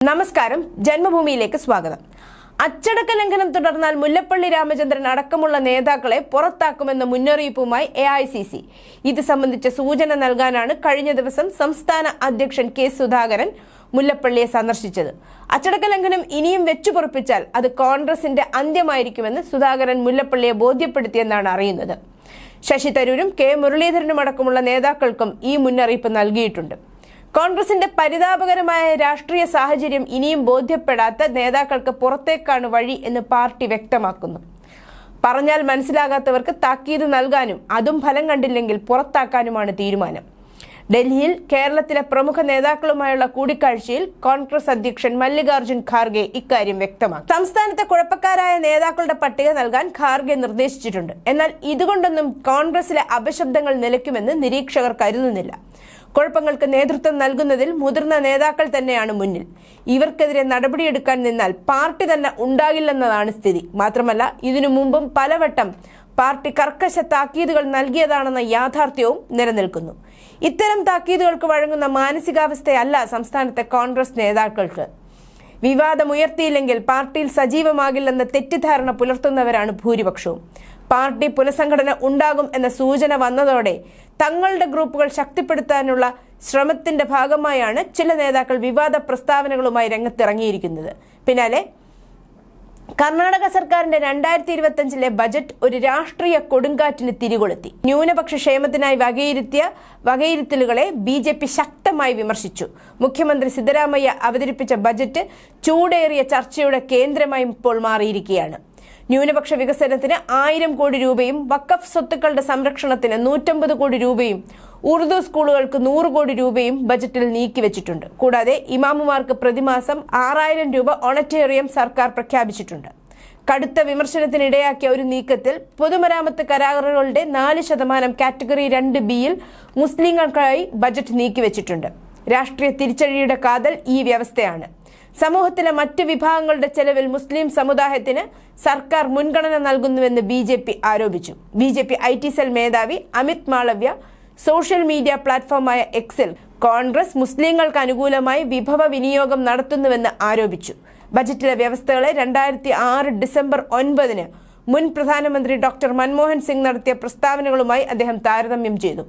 നമസ്കാരം, ജന്മഭൂമിയിലേക്ക് സ്വാഗതം. അച്ചടക്ക ലംഘനം തുടർന്നാൽ മുല്ലപ്പള്ളി രാമചന്ദ്രൻ അടക്കമുള്ള നേതാക്കളെ പുറത്താക്കുമെന്ന മുന്നറിയിപ്പുമായി AICC. ഇത് സംബന്ധിച്ച സൂചന നൽകാനാണ് കഴിഞ്ഞ ദിവസം സംസ്ഥാന അധ്യക്ഷൻ കെ സുധാകരൻ മുല്ലപ്പള്ളിയെ സന്ദർശിച്ചത്. അച്ചടക്ക ലംഘനം ഇനിയും വെച്ചുപൊറുപ്പിച്ചാൽ അത് കോൺഗ്രസിന്റെ അന്ത്യമായിരിക്കുമെന്ന് സുധാകരൻ മുല്ലപ്പള്ളിയെ ബോധ്യപ്പെടുത്തിയെന്നാണ് അറിയുന്നത്. ശശി തരൂരും കെ മുരളീധരനും അടക്കമുള്ള നേതാക്കൾക്കും ഈ മുന്നറിയിപ്പ് നൽകിയിട്ടുണ്ട്. കോൺഗ്രസിന്റെ പരിതാപകരമായ രാഷ്ട്രീയ സാഹചര്യം ഇനിയും ബോധ്യപ്പെടാത്ത നേതാക്കൾക്ക് പുറത്തേക്കാണ് വഴി എന്ന് പാർട്ടി വ്യക്തമാക്കുന്നു. പറഞ്ഞാൽ മനസ്സിലാകാത്തവർക്ക് താക്കീത് നൽകാനും അതും ഫലം കണ്ടില്ലെങ്കിൽ പുറത്താക്കാനുമാണ് തീരുമാനം. ഡൽഹിയിൽ കേരളത്തിലെ പ്രമുഖ നേതാക്കളുമായുള്ള കൂടിക്കാഴ്ചയിൽ കോൺഗ്രസ് അധ്യക്ഷൻ മല്ലികാർജ്ജുൻ ഖാർഗെ ഇക്കാര്യം വ്യക്തമാക്കി. സംസ്ഥാനത്തെ കുഴപ്പക്കാരായ നേതാക്കളുടെ പട്ടിക നൽകാൻ ഖാർഗെ നിർദ്ദേശിച്ചിട്ടുണ്ട്. എന്നാൽ ഇതുകൊണ്ടൊന്നും കോൺഗ്രസിലെ അപശബ്ദങ്ങൾ നിലയ്ക്കുമെന്ന് നിരീക്ഷകർ കരുതുന്നില്ല. കുഴപ്പങ്ങൾക്ക് നേതൃത്വം നൽകുന്നതിൽ മുതിർന്ന നേതാക്കൾ തന്നെയാണ് മുന്നിൽ. ഇവർക്കെതിരെ നടപടിയെടുക്കാൻ നിന്നാൽ പാർട്ടി തന്നെ ഉണ്ടാകില്ലെന്നതാണ് സ്ഥിതി. മാത്രമല്ല, ഇതിനു മുമ്പും പലവട്ടം പാർട്ടി കർക്കശ താക്കീതുകൾ നൽകിയതാണെന്ന യാഥാർത്ഥ്യവും നിലനിൽക്കുന്നു. ഇത്തരം താക്കീതുകൾക്ക് വഴങ്ങുന്ന മാനസികാവസ്ഥയല്ല സംസ്ഥാനത്തെ കോൺഗ്രസ് നേതാക്കൾക്ക്. വിവാദമുയർത്തിയില്ലെങ്കിൽ പാർട്ടിയിൽ സജീവമാകില്ലെന്ന തെറ്റിദ്ധാരണ പുലർത്തുന്നവരാണ് ഭൂരിപക്ഷവും. പാർട്ടി പുനഃസംഘടന ഉണ്ടാകും എന്ന സൂചന വന്നതോടെ തങ്ങളുടെ ഗ്രൂപ്പുകൾ ശക്തിപ്പെടുത്താനുള്ള ശ്രമത്തിന്റെ ഭാഗമായാണ് ചില നേതാക്കൾ വിവാദ പ്രസ്താവനകളുമായി രംഗത്തിറങ്ങിയിരിക്കുന്നത്. പിന്നാലെ കർണാടക സർക്കാരിന്റെ 2025 ബജറ്റ് ഒരു രാഷ്ട്രീയ കൊടുങ്കാറ്റിന് തിരികൊളുത്തി. ന്യൂനപക്ഷ ക്ഷേമത്തിനായി വകയിരുത്തലുകളെ BJP ശക്തമായി വിമർശിച്ചു. മുഖ്യമന്ത്രി സിദ്ധരാമയ്യ അവതരിപ്പിച്ച ബജറ്റ് ചൂടേറിയ ചർച്ചയുടെ കേന്ദ്രമായി ഇപ്പോൾ മാറിയിരിക്കുകയാണ്. ന്യൂനപക്ഷ വികസനത്തിന് 1000 കോടി രൂപയും വഖഫ് സ്വത്തുക്കളുടെ സംരക്ഷണത്തിന് 150 കോടി രൂപയും ഉറുദു സ്കൂളുകൾക്ക് 100 കോടി രൂപയും ബജറ്റിൽ നീക്കിവെച്ചിട്ടുണ്ട്. കൂടാതെ ഇമാമുമാർക്ക് പ്രതിമാസം 6000 രൂപ ഓണറ്റേറിയം സർക്കാർ പ്രഖ്യാപിച്ചിട്ടുണ്ട്. കടുത്ത വിമർശനത്തിനിടയാക്കിയ ഒരു നീക്കത്തിൽ പൊതുമരാമത്ത് കരാറുകളുടെ 4% കാറ്റഗറി 2Bയിൽ മുസ്ലിങ്ങൾക്കായി ബജറ്റ് നീക്കിവെച്ചിട്ടുണ്ട്. രാഷ്ട്രീയ തിരിച്ചടിയുടെ കാതൽ ഈ വ്യവസ്ഥയാണ്. സമൂഹത്തിലെ മറ്റ് വിഭാഗങ്ങളുടെ ചെലവിൽ മുസ്ലിം സമുദായത്തിന് സർക്കാർ മുൻഗണന നൽകുന്നുവെന്ന് BJP ആരോപിച്ചു. BJP IT സെൽ മേധാവി അമിത് മാളവ്യ സോഷ്യൽ മീഡിയ പ്ലാറ്റ്ഫോമായ എക്സിൽ കോൺഗ്രസ് മുസ്ലിങ്ങൾക്ക് അനുകൂലമായി വിഭവ വിനിയോഗം നടത്തുന്നുവെന്ന് ആരോപിച്ചു. ബജറ്റിലെ വ്യവസ്ഥകളെ 2006 ഡിസംബർ 9 മുൻ പ്രധാനമന്ത്രി ഡോക്ടർ മൻമോഹൻ സിംഗ് നടത്തിയ പ്രസ്താവനകളുമായി അദ്ദേഹം താരതമ്യം ചെയ്തു.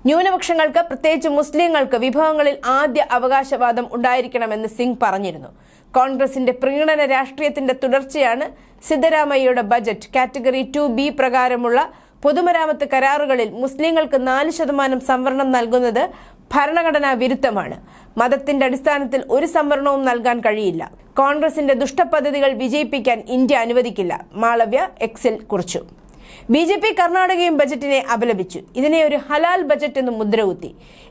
ന്യൂനപക്ഷങ്ങൾക്ക്, പ്രത്യേകിച്ച് മുസ്ലിങ്ങൾക്ക് വിഭവങ്ങളിൽ ആദ്യ അവകാശവാദം ഉണ്ടായിരിക്കണമെന്ന് സിംഗ് പറഞ്ഞിരുന്നു. കോൺഗ്രസിന്റെ പ്രീണന രാഷ്ട്രീയത്തിന്റെ തുടർച്ചയാണ് സിദ്ധരാമയ്യയുടെ ബജറ്റ്. കാറ്റഗറി 2B പ്രകാരമുള്ള പൊതുമരാമത്ത് കരാറുകളിൽ മുസ്ലിങ്ങൾക്ക് 4% സംവരണം നൽകുന്നത് ഭരണഘടനാ വിരുദ്ധമാണ്. മതത്തിന്റെ അടിസ്ഥാനത്തിൽ ഒരു സംവരണവും നൽകാൻ കഴിയില്ല. കോൺഗ്രസിന്റെ ദുഷ്ടപദ്ധതികൾ വിജയിപ്പിക്കാൻ ഇന്ത്യ അനുവദിക്കില്ല, മാളവ്യ എക്സിൽ കുറിച്ചു. BJP കർണാടകയും ബജറ്റിനെ അപലപിച്ചു. ഇതിനെ ഒരു ഹലാൽ ബജറ്റ് എന്ന് മുദ്രകുത്തി.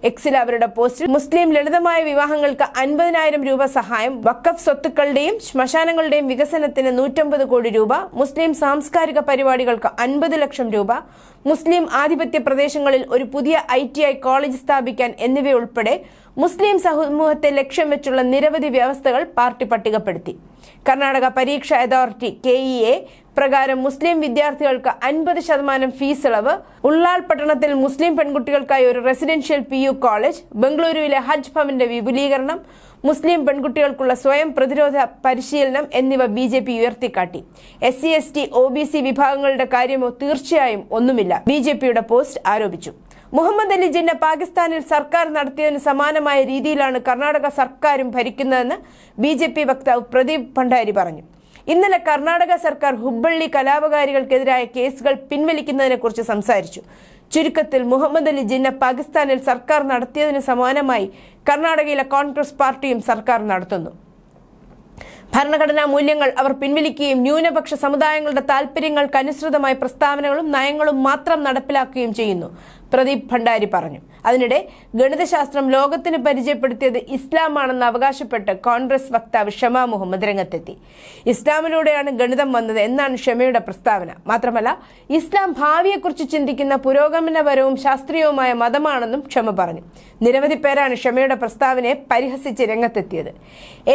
എക്സിൽ അവരുടെ പോസ്റ്റിൽ മുസ്ലിം ലളിതമായ വിവാഹങ്ങൾക്ക് 50,000 രൂപ സഹായം, വഖഫ് സ്വത്തുക്കളുടെയും ശ്മശാനങ്ങളുടെയും വികസനത്തിന് 150 കോടി രൂപ, മുസ്ലിം സാംസ്കാരിക പരിപാടികൾക്ക് 50 ലക്ഷം രൂപ, മുസ്ലിം ആധിപത്യ പ്രദേശങ്ങളിൽ ഒരു പുതിയ ITI കോളേജ് സ്ഥാപിക്കാൻ എന്നിവയുൾപ്പെടെ മുസ്ലിം സമൂഹത്തെ ലക്ഷ്യം വെച്ചുള്ള നിരവധി വ്യവസ്ഥകൾ പാർട്ടി പട്ടികപ്പെടുത്തി. കർണാടക പരീക്ഷ അതോറിറ്റി KEA പ്രകാരം മുസ്ലിം വിദ്യാർത്ഥികൾക്ക് 50% ഫീസ് ഇളവ്, ഉള്ളാൾ പട്ടണത്തിൽ മുസ്ലിം പെൺകുട്ടികൾക്കായി ഒരു റെസിഡൻഷ്യൽ PU കോളേജ്, ബംഗളൂരുവിലെ ഹജ്ജ് ഭവന്റെ വിപുലീകരണം, മുസ്ലിം പെൺകുട്ടികൾക്കുള്ള സ്വയം പ്രതിരോധ പരിശീലനം എന്നിവ BJP ഉയർത്തിക്കാട്ടി. SC ST OBC വിഭാഗങ്ങളുടെ കാര്യമോ തീർച്ചയായും ഒന്നുമില്ല, BJPയുടെ പോസ്റ്റ് ആരോപിച്ചു. മുഹമ്മദ് അലി ജിന്ന പാകിസ്ഥാനിൽ സർക്കാർ നടത്തിയതിന് സമാനമായ രീതിയിലാണ് കർണാടക സർക്കാരും ഭരിക്കുന്നതെന്ന് BJP വക്താവ് പ്രദീപ് ഭണ്ഡാരി പറഞ്ഞു. ഇന്നലെ കർണാടക സർക്കാർ ഹുബ്ബള്ളി കലാപകാരികൾക്കെതിരായ കേസുകൾ പിൻവലിക്കുന്നതിനെക്കുറിച്ച് സംസാരിച്ചു. ചുരുക്കത്തിൽ മുഹമ്മദ് അലി ജിന്ന പാകിസ്ഥാനിൽ സർക്കാർ നടത്തിയതിന് സമാനമായി കർണാടകയിലെ കോൺഗ്രസ് പാർട്ടിയും സർക്കാർ നടത്തുന്നു. ഭരണഘടനാ മൂല്യങ്ങൾ അവർ പിൻവലിക്കുകയും ന്യൂനപക്ഷ സമുദായങ്ങളുടെ താൽപര്യങ്ങൾക്കനുസൃതമായ പ്രസ്താവനകളും നയങ്ങളും മാത്രം നടപ്പിലാക്കുകയും ചെയ്യുന്നു, പ്രദീപ് ഭണ്ഡാരി പറഞ്ഞു. അതിനിടെ ഗണിതശാസ്ത്രം ലോകത്തിന് പരിചയപ്പെടുത്തിയത് ഇസ്ലാമാണെന്ന് അവകാശപ്പെട്ട് കോൺഗ്രസ് വക്താവ് ഷമ മുഹമ്മദ് രംഗത്തെത്തി. ഇസ്ലാമിലൂടെയാണ് ഗണിതം വന്നത് എന്നാണ് ഷമയുടെ പ്രസ്താവന. മാത്രമല്ല, ഇസ്ലാം ഭാവിയെക്കുറിച്ച് ചിന്തിക്കുന്ന പുരോഗമനപരവും ശാസ്ത്രീയവുമായ മതമാണെന്നും ഷമ പറഞ്ഞു. നിരവധി പേരാണ് ഷമയുടെ പ്രസ്താവനയെ പരിഹസിച്ച് രംഗത്തെത്തിയത്.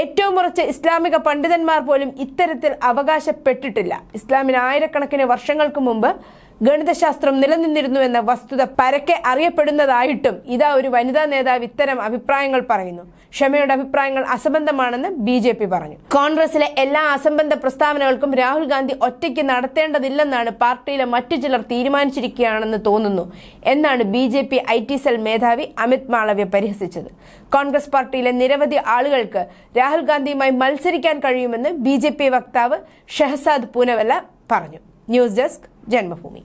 ഏറ്റവും ഉറച്ച ഇസ്ലാമിക പണ്ഡിതന്മാർ പോലും ഇത്തരത്തിൽ അവകാശപ്പെട്ടിട്ടില്ല. ഇസ്ലാമിന് ആയിരക്കണക്കിന് വർഷങ്ങൾക്ക് മുമ്പ് ഗണിതശാസ്ത്രം നിലനിന്നിരുന്നു എന്ന വസ്തുത പരക്കെ അറിയപ്പെടുന്നതായിട്ടും ഇതാ ഒരു വനിതാ നേതാവ് ഇത്തരം അഭിപ്രായങ്ങൾ പറയുന്നു. ക്ഷമയുടെ അഭിപ്രായങ്ങൾ അസംബന്ധമാണെന്ന് BJP പറഞ്ഞു. കോൺഗ്രസിലെ എല്ലാ അസംബന്ധ പ്രസ്താവനകൾക്കും രാഹുൽ ഗാന്ധി ഒറ്റയ്ക്ക് നടത്തേണ്ടതില്ലെന്നാണ് പാർട്ടിയിലെ മറ്റു ചിലർ തീരുമാനിച്ചിരിക്കുകയാണെന്ന് തോന്നുന്നു എന്നാണ് BJP IT സെൽ മേധാവി അമിത് മാളവ്യ പരിഹസിച്ചത്. കോൺഗ്രസ് പാർട്ടിയിലെ നിരവധി ആളുകൾക്ക് രാഹുൽ ഗാന്ധിയുമായി മത്സരിക്കാൻ കഴിയുമെന്ന് BJP വക്താവ് ഷഹസാദ് പൂനവല്ല പറഞ്ഞു. News desk Janmabhumi.